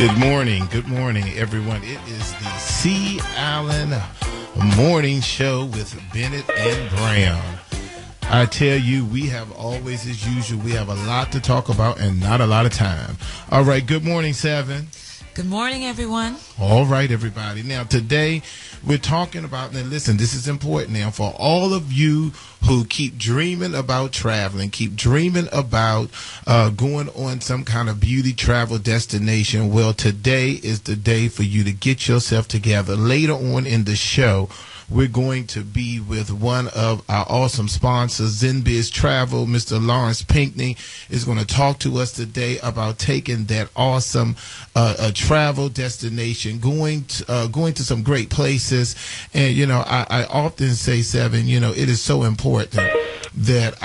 Good morning, everyone. It is the C. Allen Morning Show with Bennett and Brown. I tell you, we have always, as usual, we have a lot to talk about and not a lot of time. All right, good morning, Seven. Good morning, everyone. All right, everybody. Now, today we're talking about, now listen, this is important now for all of you who keep dreaming about traveling, keep dreaming about going on some kind of beauty travel destination. Well, today is the day for you to get yourself together. Later on in the show, we're going to be with one of our awesome sponsors, Zenbiz Travel. Mr. Laurence Pinckney is going to talk to us today about taking that awesome travel destination, going to some great places. And, you know, I often say, Seven, you know, it is so important that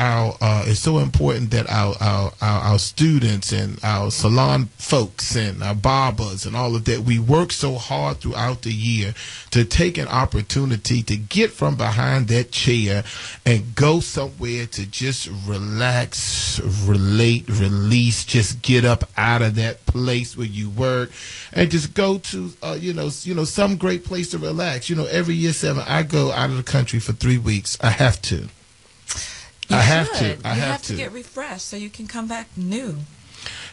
our students and our salon folks and our barbers and all of that, we work so hard throughout the year to take an opportunity to get from behind that chair and go somewhere to just relax, release, just get up out of that place where you work and just go to some great place to relax. You know, every year, Seven, I go out of the country for 3 weeks. I have to. You have to get refreshed so you can come back new.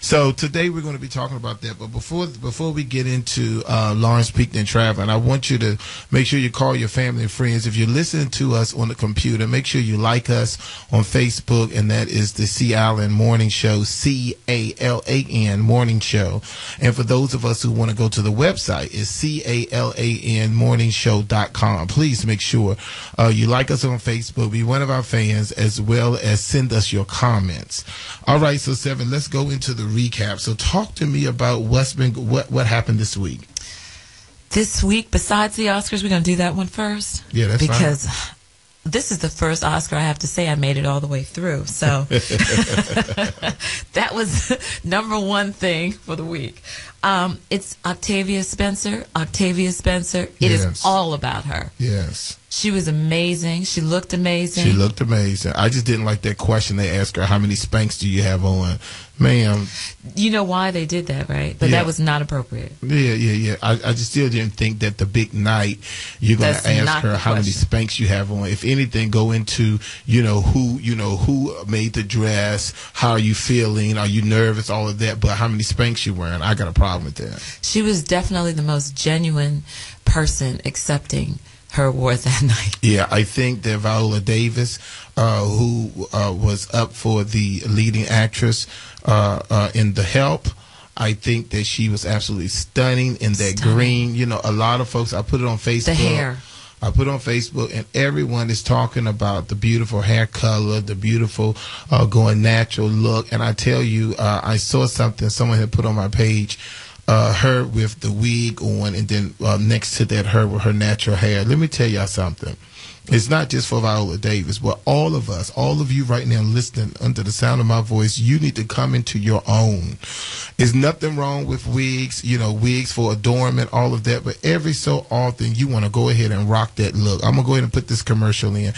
So today we're going to be talking about that. But before we get into Laurence Pinckney and traveling, I want you to make sure you call your family and friends. If you're listening to us on the computer, make sure you like us on Facebook, and that is the C. Allen Morning Show, CALAN Morning Show. And for those of us who want to go to the website, it's CALANmorningshow.com. Please make sure you like us on Facebook, be one of our fans, as well as send us your comments. All right, so Seven, let's go into the recap. So talk to me about what happened this week. This week, besides the Oscars, we're going to do that one first. Yeah, that's fine. Because this is the first Oscar I have to say I made it all the way through. So that was number one thing for the week. It's Octavia Spencer. It is all about her. Yes. She was amazing. She looked amazing. I just didn't like that question they asked her, how many Spanx do you have on? Ma'am. You know why they did that, right? But that was not appropriate. Yeah. I just still didn't think that the big night you're going to ask her how many Spanx you have on. If anything, go into, who made the dress, how are you feeling, are you nervous, all of that. But how many Spanx you wearing? I got a problem with that. She was definitely the most genuine person accepting her award that night. Yeah, I think that Viola Davis, who was up for the leading actress in The Help, I think that she was absolutely stunning in that green. You know, a lot of folks, I put it on Facebook. The hair. I put it on Facebook, and everyone is talking about the beautiful hair color, the beautiful going natural look. And I tell you, I saw something someone had put on my page, her with the wig on, and then next to that, her with her natural hair. Let me tell y'all something. It's not just for Viola Davis, but all of us, all of you right now listening under the sound of my voice, you need to come into your own. There's nothing wrong with wigs, wigs for adornment, all of that, but every so often you want to go ahead and rock that look. I'm going to go ahead and put this commercial in.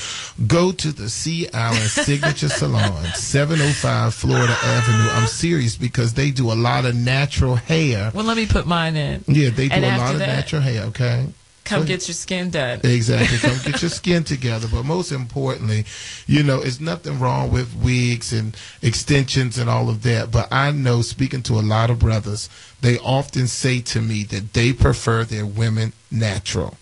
Go to the C. Allen Signature Salon, 705 Florida Avenue. I'm serious, because they do a lot of natural hair. Well, let me put mine in. Yeah, they do a lot of natural hair, okay? Come get your skin done. Exactly. Come get your skin together. But most importantly, it's nothing wrong with wigs and extensions and all of that. But I know, speaking to a lot of brothers, they often say to me that they prefer their women natural.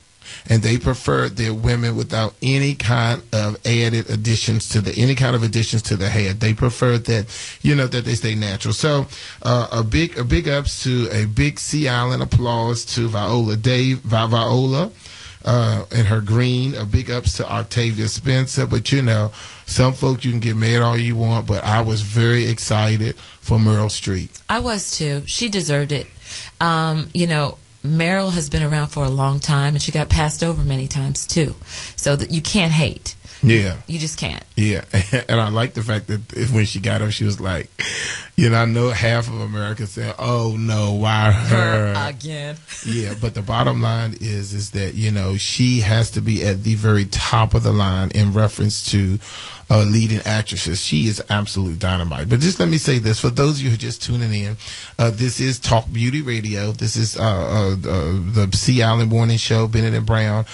And they prefer their women without any kind of added additions to any kind of additions to the hair. They prefer that, that they stay natural. So, a big ups to a big C. Allen applause to Viola and her green. A big ups to Octavia Spencer. But some folks, you can get mad all you want, but I was very excited for Meryl Streep. I was too. She deserved it. Meryl has been around for a long time, and she got passed over many times too. So that you can't hate. Yeah. You just can't. Yeah. And I like the fact that when she got up, she was like, You know, I know half of America saying, "Oh no, why her again?" Yeah, but the bottom line is that, you know, she has to be at the very top of the line in reference to leading actresses. She is absolute dynamite. But just let me say this for those of you who are just tuning in. This is Talk Beauty Radio. This is the C. Allen Morning Show. Bennett and Brown,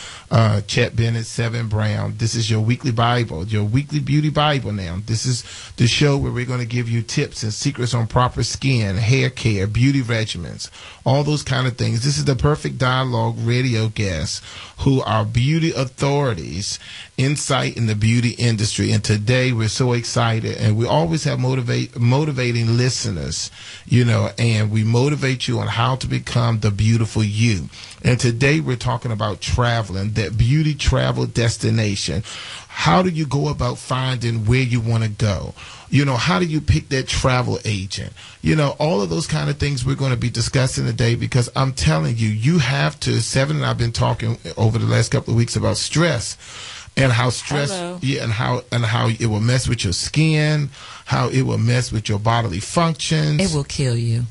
Chet Bennett, Seven Brown. This is your weekly Bible, your weekly beauty Bible. Now, this is the show where we're going to give you tips and secrets on proper skin, hair care, beauty regimens, all those kind of things. This is the perfect dialogue radio guests who are beauty authorities, insight in the beauty industry. And today we're so excited, and we always have motivating listeners, you know, and we motivate you on how to become the beautiful you. And today we're talking about traveling, that beauty travel destination. How do you go about finding where you want to go? You know, how do you pick that travel agent? You know, all of those kind of things we're going to be discussing today, because I'm telling you, you have to. Seven and I have been talking over the last couple of weeks about stress and how stress, and how it will mess with your skin, how it will mess with your bodily functions. It will kill you.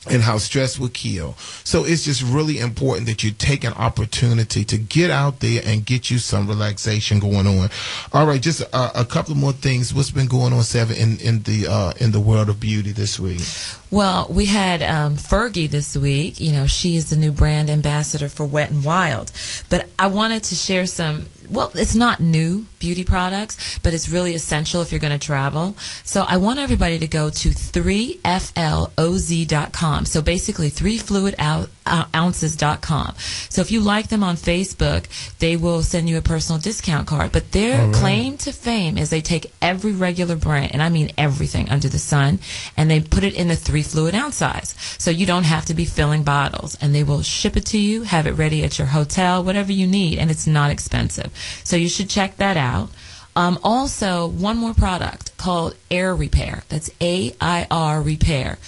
And how stress will kill. So it's just really important that you take an opportunity to get out there and get you some relaxation going on. All right, just a couple more things. What's been going on, Seven, in the world of beauty this week? Well, we had Fergie this week. You know, she is the new brand ambassador for Wet n Wild. But I wanted to share some. Well, it's not new beauty products, but it's really essential if you're going to travel. So I want everybody to go to 3floz.com. So basically 3fluidounces.com. So if you like them on Facebook, they will send you a personal discount card. But their claim to fame is they take every regular brand, and I mean everything under the sun, and they put it in the 3 fluid ounce size. So you don't have to be filling bottles, and they will ship it to you, have it ready at your hotel, whatever you need, and it's not expensive. So you should check that out. Also, one more product called Air Repair. That's AIR Repair.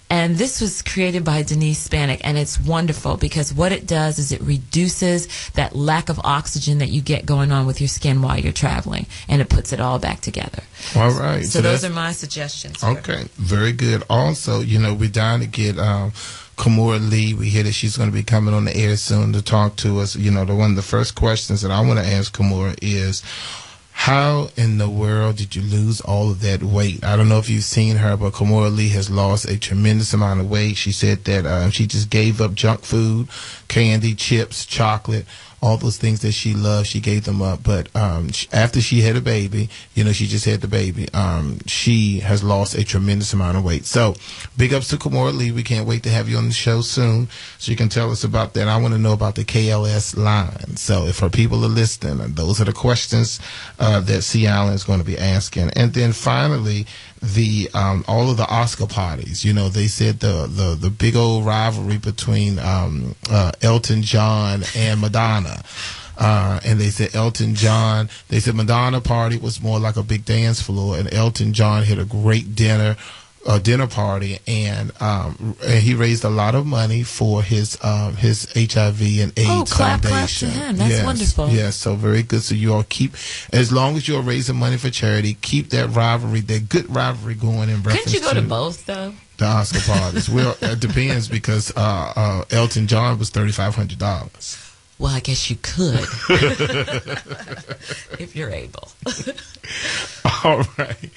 And this was created by Denise Spanik, and it's wonderful because what it does is it reduces that lack of oxygen that you get going on with your skin while you're traveling, and it puts it all back together. All right. So those are my suggestions. Okay, very good. Also, you know, we're dying to get Kimora Lee. We hear that she's going to be coming on the air soon to talk to us. You know, one of the first questions that I want to ask Kimora is, how in the world did you lose all of that weight? I don't know if you've seen her, but Kimora Lee has lost a tremendous amount of weight. She said that she just gave up junk food, candy, chips, chocolate, all those things that she loved. She gave them up. But after she had a baby, you know, she just had the baby, she has lost a tremendous amount of weight. So big ups to Kimora Lee. We can't wait to have you on the show soon so you can tell us about that. I want to know about the KLS line. So if our people are listening, and those are the questions that C. Allen is going to be asking. And then finally, the all of the Oscar parties. You know, they said the big old rivalry between Elton John and Madonna. And they said Madonna party was more like a big dance floor, and Elton John had a great dinner party, and he raised a lot of money for his HIV and AIDS clap foundation. To him. That's wonderful. Yes, so very good. So you all keep, as long as you're raising money for charity, keep that rivalry, that good rivalry going in reference. Couldn't you go to both though? The Oscar parties. Well, it depends because Elton John was $3,500. Well, I guess you could if you're able. All right.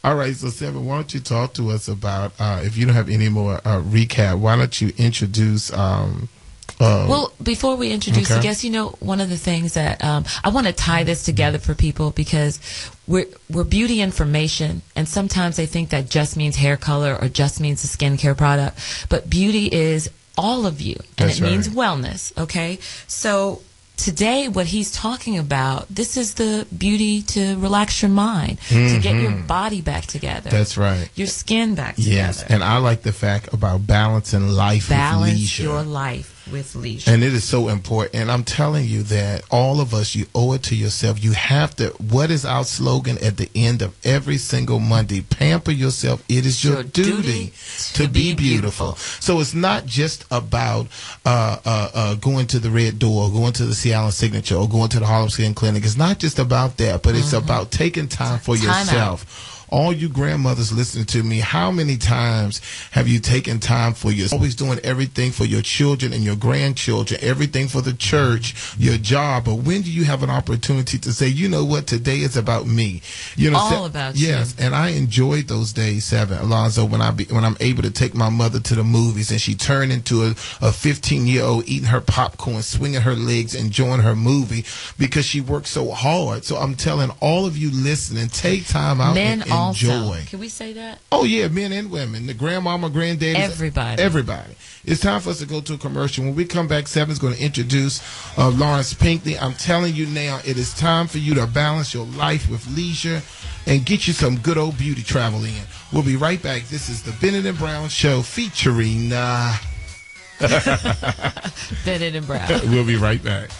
All right, so Seven, why don't you talk to us about, if you don't have any more recap, why don't you introduce... well, before we introduce the guests, you know, one of the things that I want to tie this together for people, because we're beauty information, and sometimes they think that just means hair color or just means a skincare product, but beauty is all of you, and it means wellness, okay? So... today, what he's talking about, this is the beauty to relax your mind, to get your body back together. That's right. Your skin back together. Yes, and I like the fact about balancing life with leisure. Balance your life with leisure. And it is so important. And I'm telling you that all of us, you owe it to yourself. You have to, what is our slogan at the end of every single Monday? Pamper yourself. It is your duty to be beautiful. So it's not just about going to the Red Door, or going to the C. Allen Signature, or going to the Harlem Skin Clinic. It's not just about that, but it's about taking time for yourself all you grandmothers listening to me, how many times have you taken time for yourself? Always doing everything for your children and your grandchildren, everything for the church, your job. But when do you have an opportunity to say, you know what, today is about me? You know, all about you. Yes, and I enjoyed those days, Alonzo, when I'm able to take my mother to the movies and she turned into a 15-year-old eating her popcorn, swinging her legs, enjoying her movie because she worked so hard. So I'm telling all of you listening, take time out men and enjoy. Also. Can we say that? Oh yeah, men and women, the grandmama, granddaddies, everybody. It's time for us to go to a commercial. When we come back, Seven's going to introduce Laurence Pinckney. I'm telling you now, it is time for you to balance your life with leisure and get you some good old beauty travel in. We'll be right back. This is the Bennett and Brown Show featuring Bennett and Brown. We'll be right back.